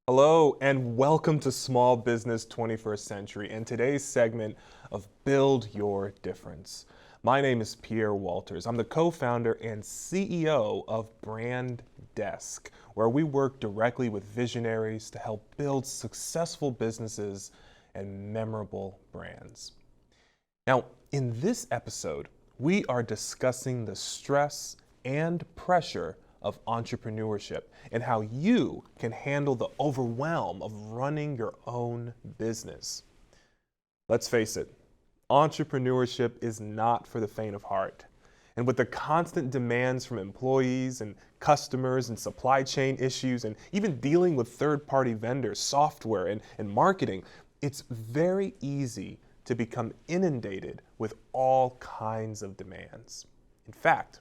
Hello and welcome to Small Business 21st Century and today's segment of Build Your Difference. My name is Pierre Walters. I'm the co-founder and CEO of Brand Desk, where we work directly with visionaries to help build successful businesses and memorable brands. Now, in this episode, we are discussing the stress and pressure of entrepreneurship and how you can handle the overwhelm of running your own business. Let's face it, entrepreneurship is not for the faint of heart. And with the constant demands from employees and customers and supply chain issues and even dealing with third-party vendors, software and marketing, it's very easy to become inundated with all kinds of demands. In fact,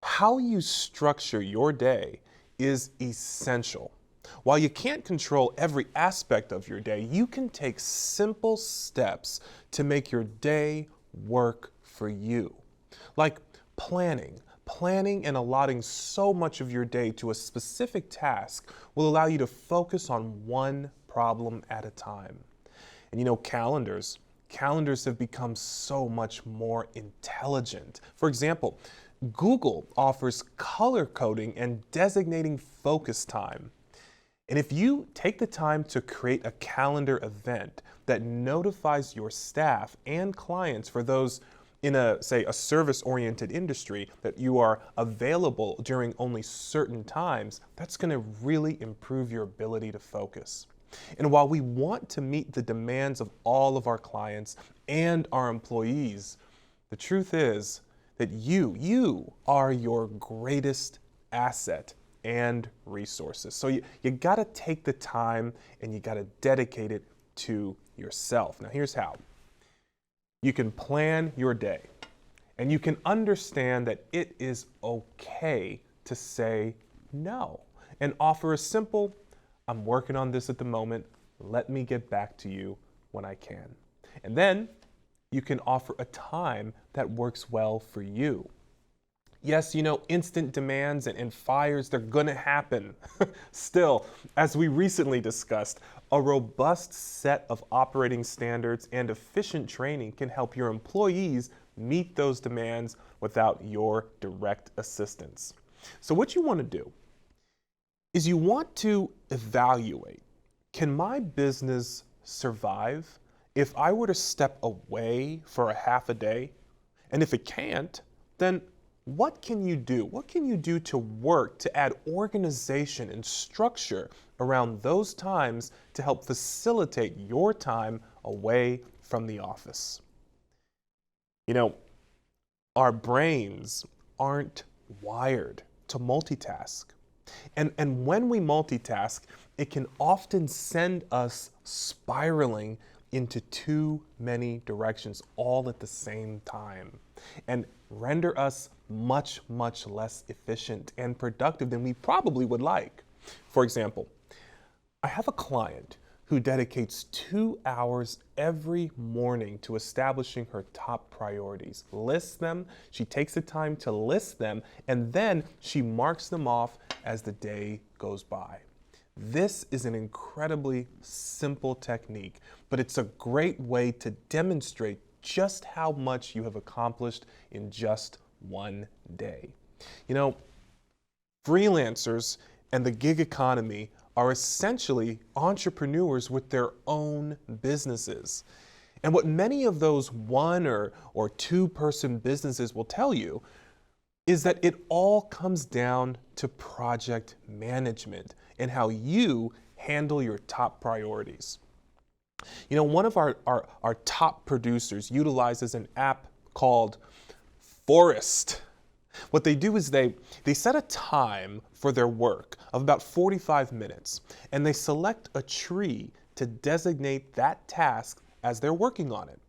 how you structure your day is essential. While you can't control every aspect of your day, you can take simple steps to make your day work for you. Like planning and allotting so much of your day to a specific task will allow you to focus on one problem at a time. And you know, calendars have become so much more intelligent. For example, Google offers color coding and designating focus time. And if you take the time to create a calendar event that notifies your staff and clients for those in a service-oriented industry that you are available during only certain times, that's going to really improve your ability to focus. And while we want to meet the demands of all of our clients and our employees, the truth is that you are your greatest asset and resources. So you gotta take the time and you gotta dedicate it to yourself. Now here's how. You can plan your day and you can understand that it is okay to say no and offer a simple, I'm working on this at the moment, let me get back to you when I can. And then you can offer a time that works well for you. Yes, you know, instant demands and fires, they're gonna happen. Still, as we recently discussed, a robust set of operating standards and efficient training can help your employees meet those demands without your direct assistance. So what you wanna do is you want to evaluate, can my business survive if I were to step away for a half a day? And if it can't, then what can you do? What can you do to work to add organization and structure around those times to help facilitate your time away from the office? You know, our brains aren't wired to multitask. And when we multitask, it can often send us spiraling into too many directions all at the same time and render us much less efficient and productive than we probably would like. For example, I have a client who dedicates 2 hours every morning to establishing her top priorities, lists them, she takes the time to list them, and then she marks them off as the day goes by. This is an incredibly simple technique, but it's a great way to demonstrate just how much you have accomplished in just one day. You know, freelancers and the gig economy are essentially entrepreneurs with their own businesses. And what many of those one or two-person businesses will tell you is that it all comes down to project management and how you handle your top priorities. You know, one of our top producers utilizes an app called Forest. What they do is they set a time for their work of about 45 minutes, and they select a tree to designate that task as they're working on it.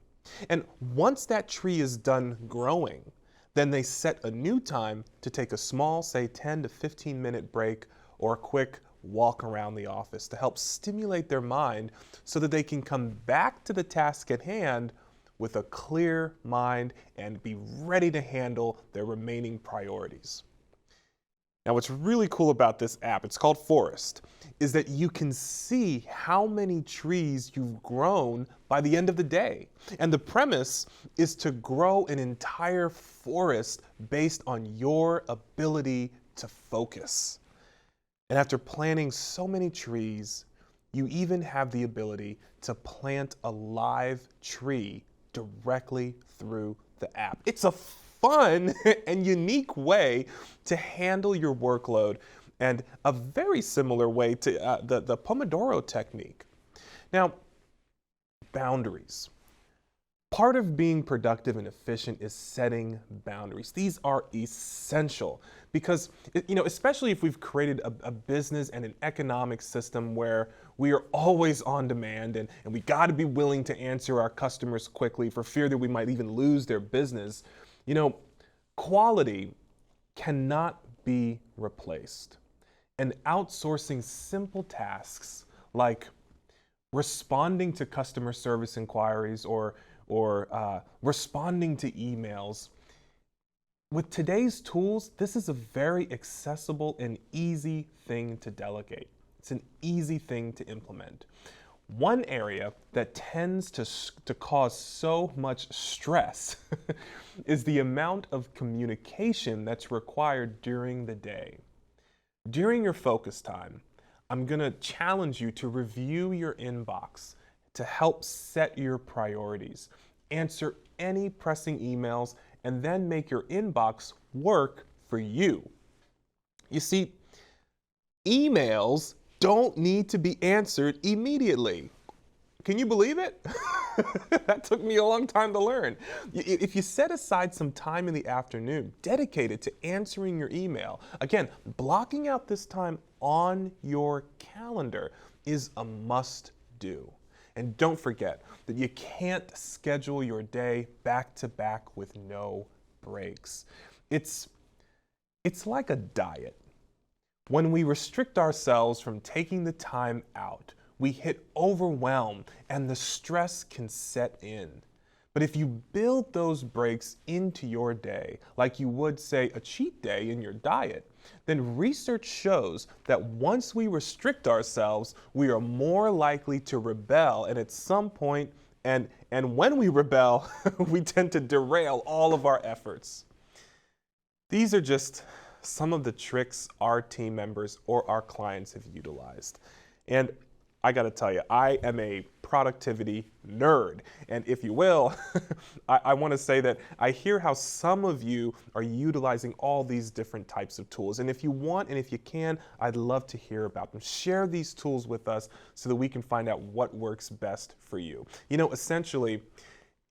And once that tree is done growing, then they set a new time to take a small, say 10 to 15 minute break or a quick walk around the office to help stimulate their mind so that they can come back to the task at hand with a clear mind and be ready to handle their remaining priorities. Now, what's really cool about this app, it's called Forest, is that you can see how many trees you've grown by the end of the day. And the premise is to grow an entire forest based on your ability to focus. And after planting so many trees, you even have the ability to plant a live tree directly through the app. It's a fun and unique way to handle your workload, and a very similar way to the Pomodoro technique. Now, boundaries. Part of being productive and efficient is setting boundaries. These are essential because, especially if we've created a business and an economic system where we are always on demand and we got to be willing to answer our customers quickly for fear that we might even lose their business. Quality cannot be replaced. And outsourcing simple tasks like responding to customer service inquiries or responding to emails. With today's tools, this is a very accessible and easy thing to delegate. It's an easy thing to implement. One area that tends to cause so much stress is the amount of communication that's required during the day. During your focus time, I'm going to challenge you to review your inbox to help set your priorities, answer any pressing emails, and then make your inbox work for you. You see, emails don't need to be answered immediately. Can you believe it? That took me a long time to learn. If you set aside some time in the afternoon dedicated to answering your email, again, blocking out this time on your calendar is a must do. And don't forget that you can't schedule your day back to back with no breaks. It's like a diet. When we restrict ourselves from taking the time out, we hit overwhelm and the stress can set in. But if you build those breaks into your day, like you would, say, a cheat day in your diet, then research shows that once we restrict ourselves, we are more likely to rebel, and at some point, and when we rebel, we tend to derail all of our efforts. These are just some of the tricks our team members or our clients have utilized. And I gotta tell you, I am a productivity nerd. And if you will, I wanna say that I hear how some of you are utilizing all these different types of tools. And if you want and if you can, I'd love to hear about them. Share these tools with us so that we can find out what works best for you. Essentially,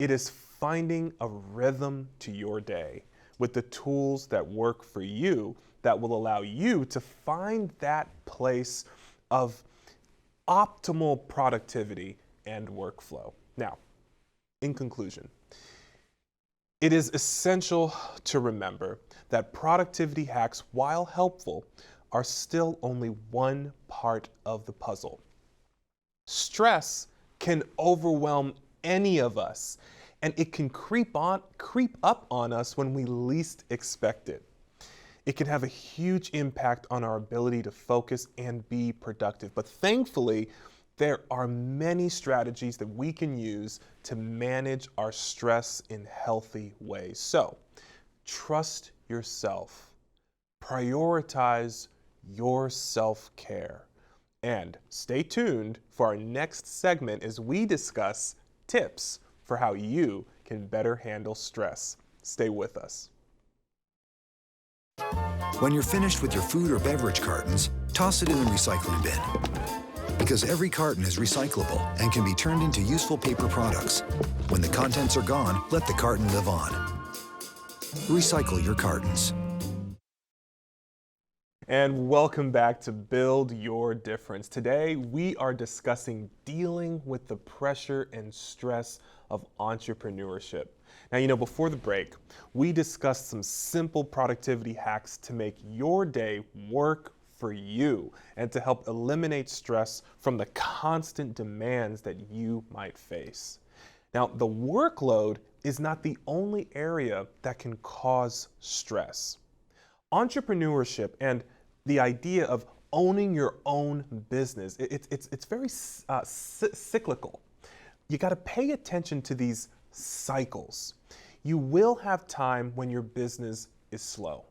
it is finding a rhythm to your day with the tools that work for you that will allow you to find that place of optimal productivity and workflow. Now, in conclusion, it is essential to remember that productivity hacks, while helpful, are still only one part of the puzzle. Stress can overwhelm any of us, and it can creep up on us when we least expect it. It can have a huge impact on our ability to focus and be productive. But thankfully, there are many strategies that we can use to manage our stress in healthy ways. So, trust yourself. Prioritize your self-care. And stay tuned for our next segment as we discuss tips for how you can better handle stress. Stay with us. When you're finished with your food or beverage cartons, toss it in the recycling bin. Because every carton is recyclable and can be turned into useful paper products. When the contents are gone, let the carton live on. Recycle your cartons. And welcome back to Build Your Difference. Today, we are discussing dealing with the pressure and stress of entrepreneurship. Now, before the break, we discussed some simple productivity hacks to make your day work for you and to help eliminate stress from the constant demands that you might face. Now, the workload is not the only area that can cause stress. Entrepreneurship and the idea of owning your own business, it's very cyclical. You got to pay attention to these cycles. You will have time when your business is slow.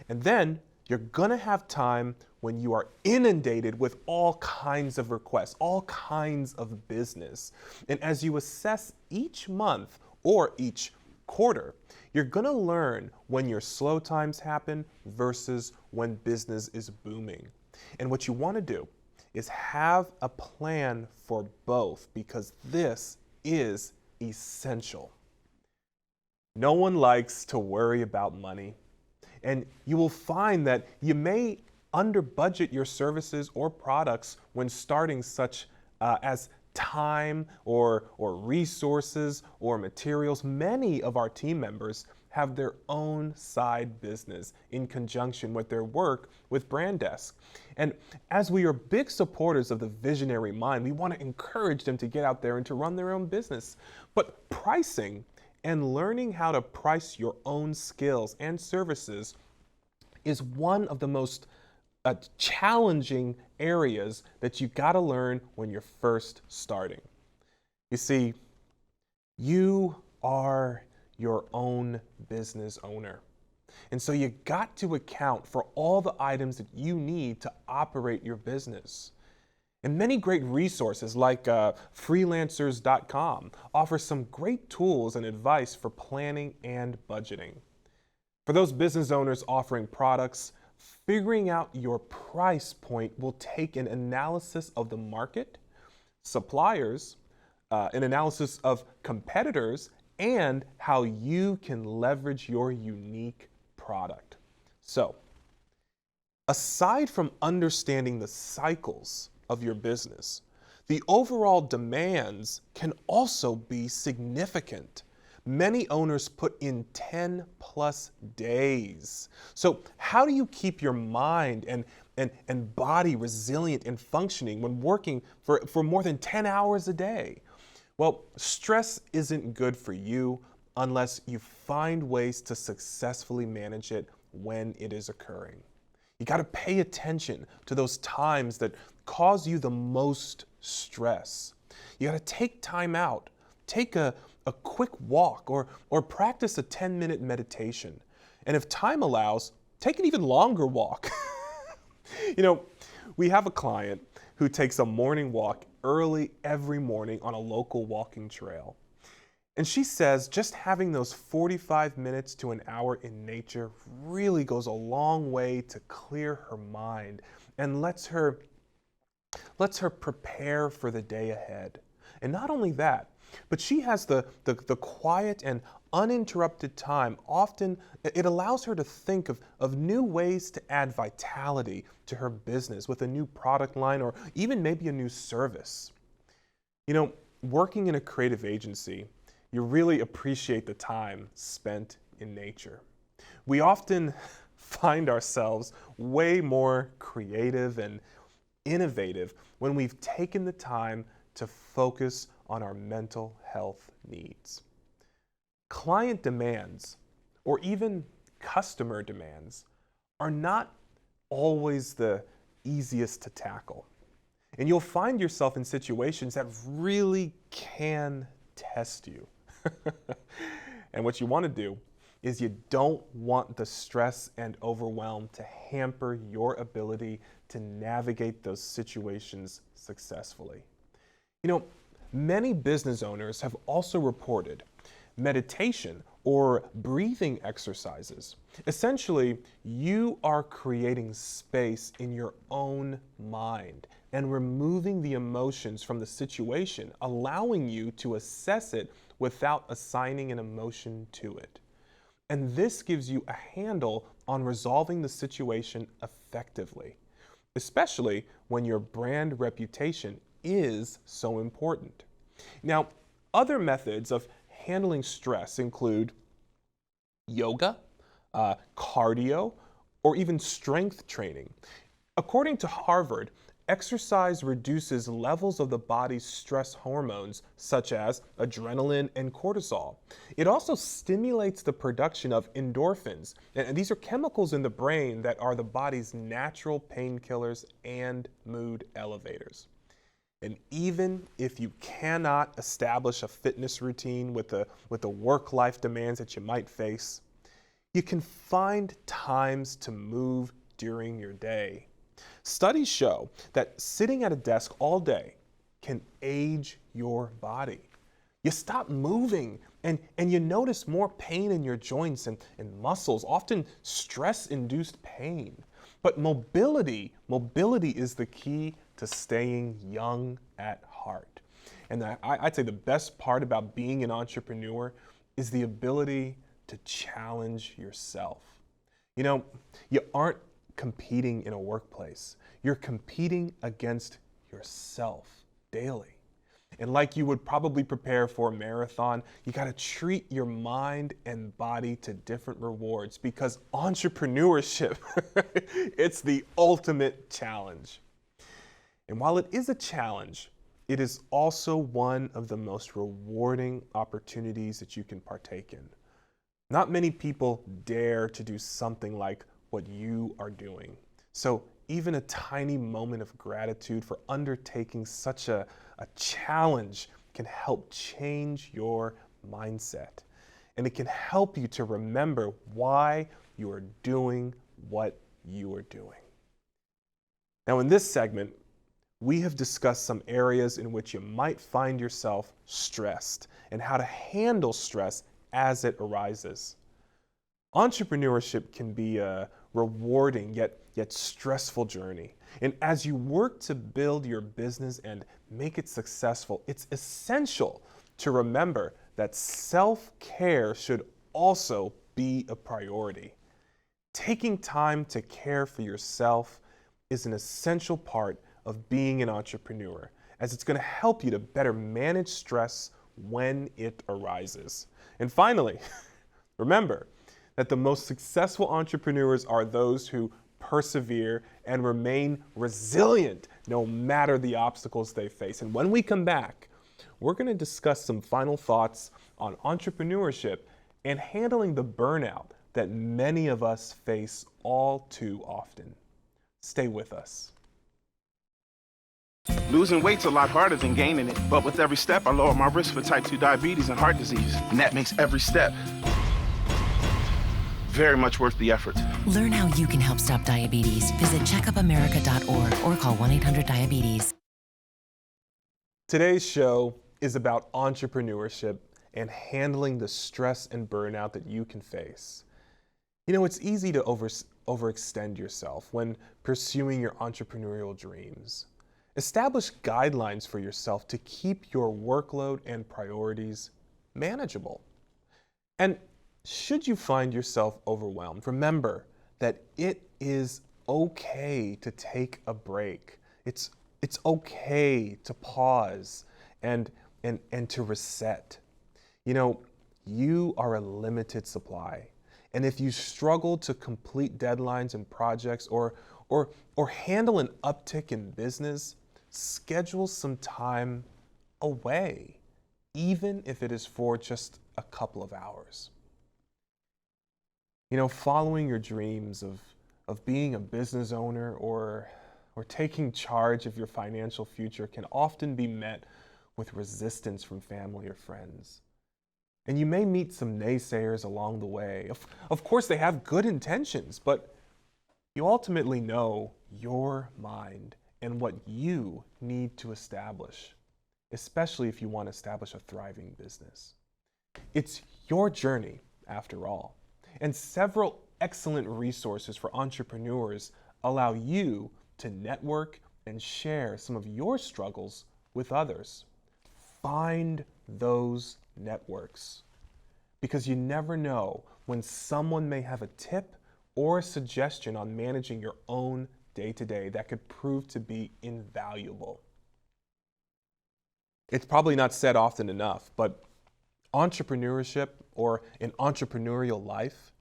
And then you're going to have time when you are inundated with all kinds of requests, all kinds of business. And as you assess each month or each quarter, you're going to learn when your slow times happen versus when business is booming. And what you want to do is have a plan for both, because this is essential. No one likes to worry about money, and you will find that you may under budget your services or products when starting, such as time or resources or materials. Many of our team members have their own side business in conjunction with their work with Brand Desk. And as we are big supporters of the visionary mind, we want to encourage them to get out there and to run their own business. But pricing and learning how to price your own skills and services is one of the most challenging areas that you got to learn when you're first starting. You see, you are your own business owner. And so you got to account for all the items that you need to operate your business. And many great resources like freelancers.com offer some great tools and advice for planning and budgeting. For those business owners offering products, figuring out your price point will take an analysis of the market, suppliers, an analysis of competitors, and how you can leverage your unique product. So, aside from understanding the cycles of your business, the overall demands can also be significant. Many owners put in 10 plus days. So how do you keep your mind and body resilient and functioning when working for more than 10 hours a day? Well, stress isn't good for you unless you find ways to successfully manage it when it is occurring. You got to pay attention to those times that cause you the most stress. You got to take time out, take a quick walk, or practice a 10-minute meditation. And if time allows, take an even longer walk. You know, we have a client who takes a morning walk early every morning on a local walking trail. And she says just having those 45 minutes to an hour in nature really goes a long way to clear her mind and lets her prepare for the day ahead. And not only that, but she has the quiet and uninterrupted time. Often it allows her to think of new ways to add vitality to her business with a new product line or even maybe a new service. You know, working in a creative agency, you really appreciate the time spent in nature. We often find ourselves way more creative and innovative when we've taken the time to focus on our mental health needs. Client demands, or even customer demands, are not always the easiest to tackle. And you'll find yourself in situations that really can test you. And what you want to do is you don't want the stress and overwhelm to hamper your ability to navigate those situations successfully. You know, many business owners have also reported meditation or breathing exercises. Essentially, you are creating space in your own mind and removing the emotions from the situation, allowing you to assess it without assigning an emotion to it. And this gives you a handle on resolving the situation effectively, especially when your brand reputation is so important. Now, other methods of handling stress include yoga, cardio, or even strength training. According to Harvard, Exercise reduces levels of the body's stress hormones, such as adrenaline and cortisol. It also stimulates the production of endorphins, and these are chemicals in the brain that are the body's natural painkillers and mood elevators. And even if you cannot establish a fitness routine with the work-life demands that you might face, you can find times to move during your day. Studies show that sitting at a desk all day can age your body. You stop moving and you notice more pain in your joints and muscles, often stress-induced pain. But mobility is the key to staying young at heart. And I'd say the best part about being an entrepreneur is the ability to challenge yourself. You know, you aren't competing in a workplace. You're competing against yourself daily. And like you would probably prepare for a marathon, you got to treat your mind and body to different rewards, because entrepreneurship, it's the ultimate challenge. And while it is a challenge, it is also one of the most rewarding opportunities that you can partake in. Not many people dare to do something like what you are doing. So even a tiny moment of gratitude for undertaking such a challenge can help change your mindset. And it can help you to remember why you are doing what you are doing. Now, in this segment, we have discussed some areas in which you might find yourself stressed and how to handle stress as it arises. Entrepreneurship can be a rewarding yet stressful journey. And as you work to build your business and make it successful, it's essential to remember that self-care should also be a priority. Taking time to care for yourself is an essential part of being an entrepreneur, as it's going to help you to better manage stress when it arises. And finally, remember that the most successful entrepreneurs are those who persevere and remain resilient no matter the obstacles they face. And when we come back, we're going to discuss some final thoughts on entrepreneurship and handling the burnout that many of us face all too often. Stay with us. Losing weight's a lot harder than gaining it, but with every step I lower my risk for type 2 diabetes and heart disease, and that makes every step very much worth the effort. Learn how you can help stop diabetes. Visit checkupamerica.org or call 1-800-DIABETES. Today's show is about entrepreneurship and handling the stress and burnout that you can face. You know, it's easy to overextend yourself when pursuing your entrepreneurial dreams. Establish guidelines for yourself to keep your workload and priorities manageable. And should you find yourself overwhelmed, remember that it is okay to take a break. It's okay to pause and to reset. You know, you are a limited supply. And if you struggle to complete deadlines and projects or handle an uptick in business, schedule some time away, even if it is for just a couple of hours. You know, following your dreams of being a business owner or taking charge of your financial future can often be met with resistance from family or friends. And you may meet some naysayers along the way. Of course, they have good intentions, but you ultimately know your mind and what you need to establish, especially if you want to establish a thriving business. It's your journey, after all. And several excellent resources for entrepreneurs allow you to network and share some of your struggles with others. Find those networks, because you never know when someone may have a tip or a suggestion on managing your own day-to-day that could prove to be invaluable. It's probably not said often enough, but entrepreneurship or an entrepreneurial life,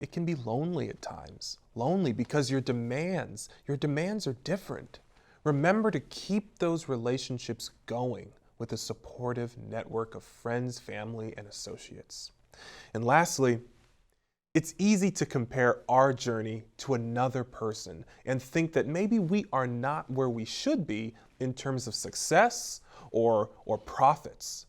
it can be lonely at times. Lonely because your demands are different. Remember to keep those relationships going with a supportive network of friends, family, and associates. And lastly, it's easy to compare our journey to another person and think that maybe we are not where we should be in terms of success or profits.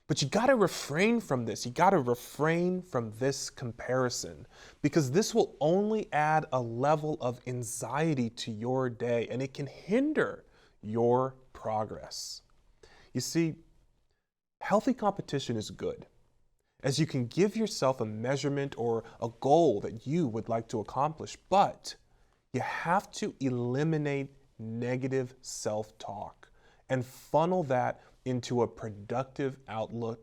But you gotta refrain from this. You gotta refrain from this comparison, because this will only add a level of anxiety to your day, and it can hinder your progress. You see, healthy competition is good, as you can give yourself a measurement or a goal that you would like to accomplish, but you have to eliminate negative self-talk and funnel that into a productive outlet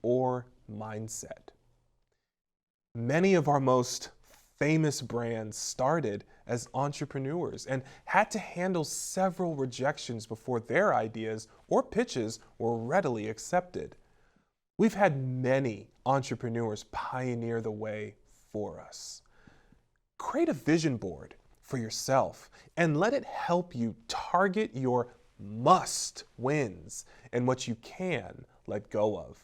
or mindset. Many of our most famous brands started as entrepreneurs and had to handle several rejections before their ideas or pitches were readily accepted. We've had many entrepreneurs pioneer the way for us. Create a vision board for yourself and let it help you target your must wins and what you can let go of.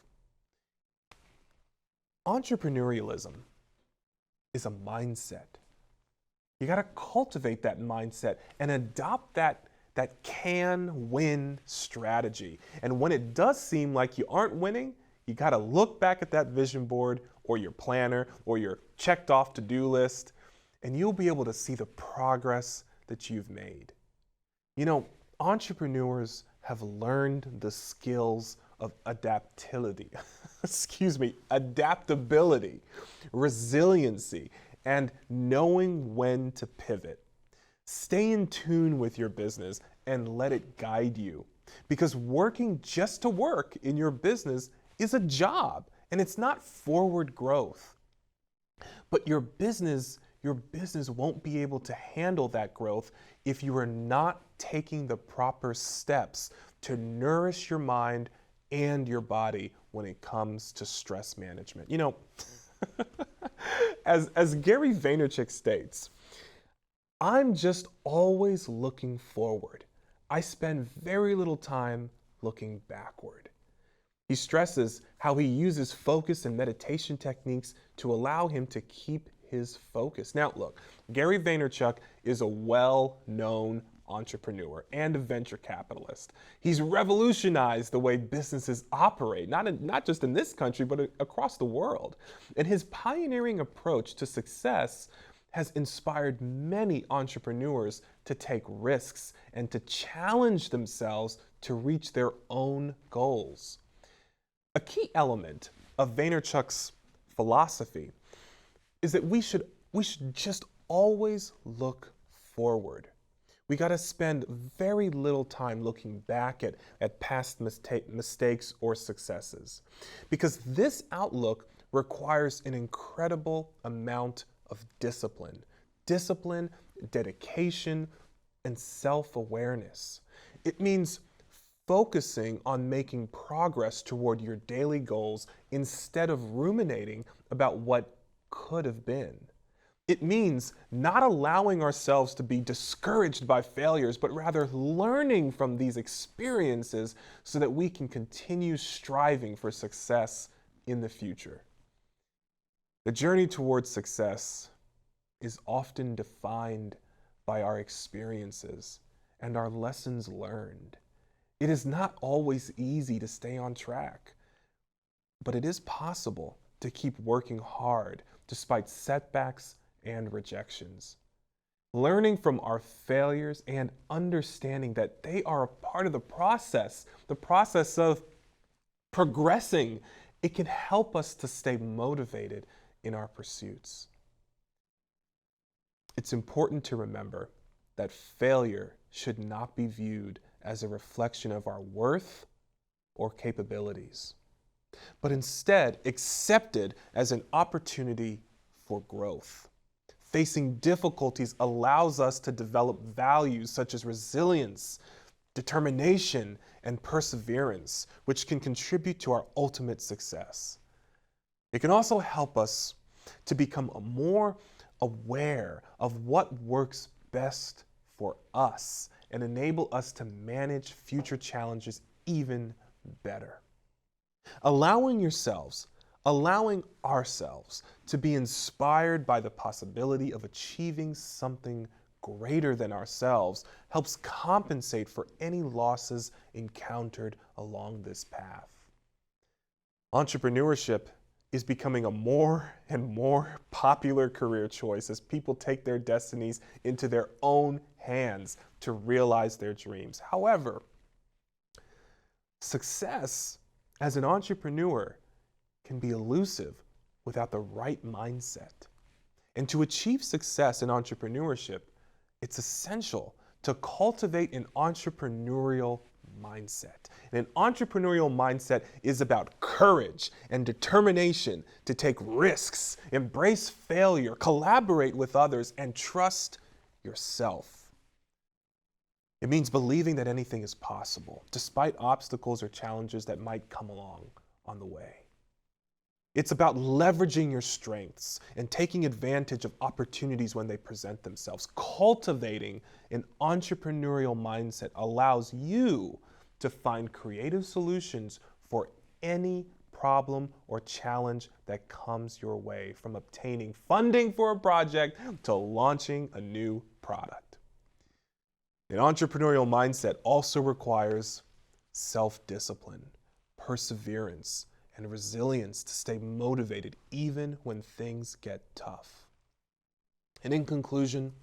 Entrepreneurialism is a mindset. You got to cultivate that mindset and adopt that can win strategy. And when it does seem like you aren't winning, you got to look back at that vision board or your planner or your checked off to-do list, and you'll be able to see the progress that you've made. You know, entrepreneurs have learned the skills of adaptability, resiliency, and knowing when to pivot. Stay in tune with your business and let it guide you, because working just to work in your business is a job and it's not forward growth. But your business won't be able to handle that growth if you are not taking the proper steps to nourish your mind and your body when it comes to stress management. You know, as Gary Vaynerchuk states, I'm just always looking forward. I spend very little time looking backward. He stresses how he uses focus and meditation techniques to allow him to keep his focus. Now, look, Gary Vaynerchuk is a well-known entrepreneur and a venture capitalist. He's revolutionized the way businesses operate, not just in this country, but across the world. And his pioneering approach to success has inspired many entrepreneurs to take risks and to challenge themselves to reach their own goals. A key element of Vaynerchuk's philosophy is that we should just always look forward. We got to spend very little time looking back at past mistakes or successes, because this outlook requires an incredible amount of discipline, dedication, and self-awareness. It means focusing on making progress toward your daily goals instead of ruminating about what could have been. It means not allowing ourselves to be discouraged by failures, but rather learning from these experiences so that we can continue striving for success in the future. The journey towards success is often defined by our experiences and our lessons learned. It is not always easy to stay on track, but it is possible to keep working hard despite setbacks and rejections. Learning from our failures and understanding that they are a part of the process of progressing, it can help us to stay motivated in our pursuits. It's important to remember that failure should not be viewed as a reflection of our worth or capabilities, but instead accepted as an opportunity for growth. Facing difficulties allows us to develop values such as resilience, determination, and perseverance, which can contribute to our ultimate success. It can also help us to become more aware of what works best for us and enable us to manage future challenges even better. Allowing ourselves to be inspired by the possibility of achieving something greater than ourselves helps compensate for any losses encountered along this path. Entrepreneurship is becoming a more and more popular career choice as people take their destinies into their own hands to realize their dreams. However, success as an entrepreneur can be elusive without the right mindset. And to achieve success in entrepreneurship, it's essential to cultivate an entrepreneurial mindset. And an entrepreneurial mindset is about courage and determination to take risks, embrace failure, collaborate with others, and trust yourself. It means believing that anything is possible, despite obstacles or challenges that might come along on the way. It's about leveraging your strengths and taking advantage of opportunities when they present themselves. Cultivating an entrepreneurial mindset allows you to find creative solutions for any problem or challenge that comes your way, from obtaining funding for a project to launching a new product. An entrepreneurial mindset also requires self-discipline, perseverance, and resilience to stay motivated even when things get tough. And in conclusion,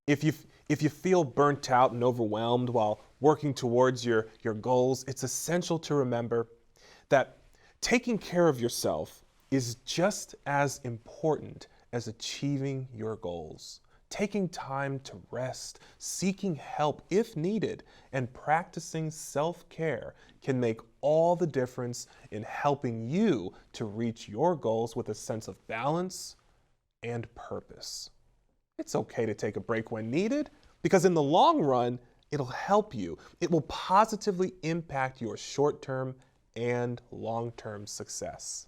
if you feel burnt out and overwhelmed while working towards your goals, it's essential to remember that taking care of yourself is just as important as achieving your goals. Taking time to rest, seeking help if needed, and practicing self-care can make all the difference in helping you to reach your goals with a sense of balance and purpose. It's okay to take a break when needed, because in the long run, it'll help you. It will positively impact your short-term and long-term success.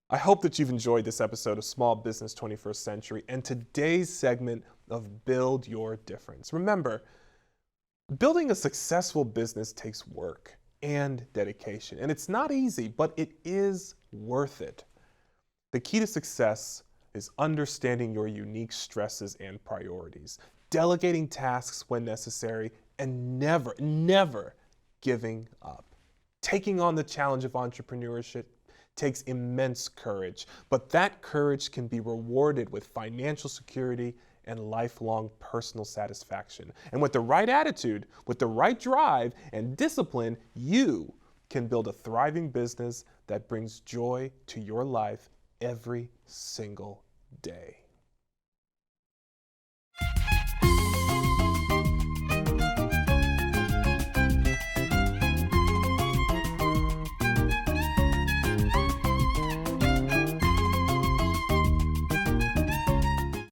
I hope that you've enjoyed this episode of Small Business 21st Century and today's segment of Build Your Difference. Remember, building a successful business takes work and dedication, and it's not easy, but it is worth it. The key to success is understanding your unique stresses and priorities, delegating tasks when necessary, and never giving up. Taking on the challenge of entrepreneurship takes immense courage, but that courage can be rewarded with financial security and lifelong personal satisfaction. And with the right attitude, with the right drive and discipline, you can build a thriving business that brings joy to your life every single day.